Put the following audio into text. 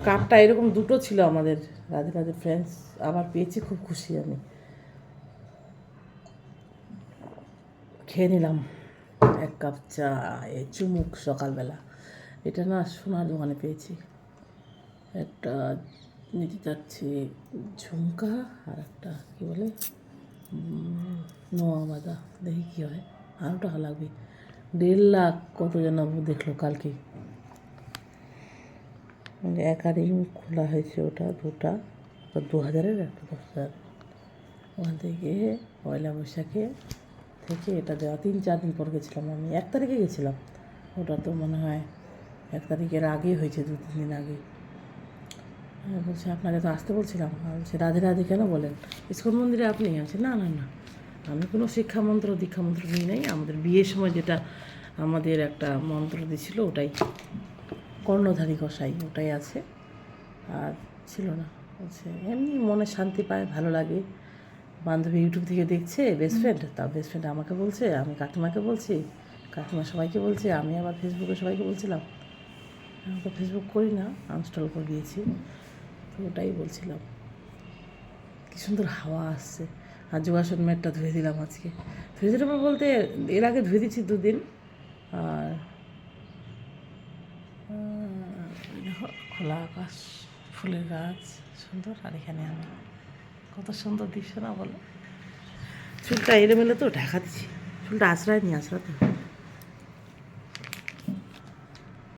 কাপটা এরকম দুটো ছিল আমাদের, রাধে রাধে ফ্রেন্ডস, আবার পেয়েছি, খুব খুশি আমি। খেয়ে নিলাম 1 কাপ চা, চুমুক সকালবেলা। এটা না সোনার দোকানে পেয়েছি, একটা নিতে চাচ্ছি ঝুমকা, আর একটা কী বলে নোয়া বাঁধা, দেখি কী হয়। আরও টাকা লাগবে, 1.5 লাখ কত যেন দেখলো কালকে। একারিং খোলা হয়েছে, ওটা দুটা, 2,000-এর, একটা 10,000। ওখান থেকে পয়লা বৈশাখে থেকে এটা দেওয়া, 3-4 দিন পর গেছিলাম আমি, 1 তারিখে গেছিলাম। ওটা তো মনে হয় 1 তারিখের আগে হয়েছে, 2-3 দিন আগে। বলছে আপনাকে তো আসতে বলছিলাম। বলছে রাধে রাধে কেন বলেন, ইস্কন মন্দিরে আপনি? আছে না না না, আমি কোনো শিক্ষামন্ত্র দীক্ষামন্ত্র নিই নাই। আমাদের বিয়ের সময় যেটা আমাদের একটা মন্ত্র দিয়েছিল, ওটাই কর্ণধারী গোসাই, ওটাই আছে, আর ছিল না। বলছে এমনি মনে শান্তি পায়, ভালো লাগে। বান্ধবী ইউটিউব থেকে দেখছে, বেস্ট ফ্রেন্ড, তা বেস্ট ফ্রেন্ড আমাকে বলছে, আমি কাকিমাকে বলছি, কাকিমা সবাইকে বলছে, আমি আবার ফেসবুকে সবাইকে বলছিলাম। আমি তো ফেসবুক করি না, আনস্টল করে দিয়েছি। তো ওটাই বলছিলাম, কী সুন্দর হাওয়া আসছে। আর যোগাসন ম্যাটটা ধুয়ে দিলাম আজকে। ধুয়ে দিলাম বলতে, এর আগে ধুয়ে দিচ্ছি 2 দিন। আর দেখো খোলা আকাশ, ফুলের গাছ সুন্দর, আর এখানে আমি, কত সুন্দর দৃশ্য না বলো। চুলটা এলোমেলো তো ঢাকা দিচ্ছি, চুলটা আশ্রয় নিয়ে, আশ্রয় তো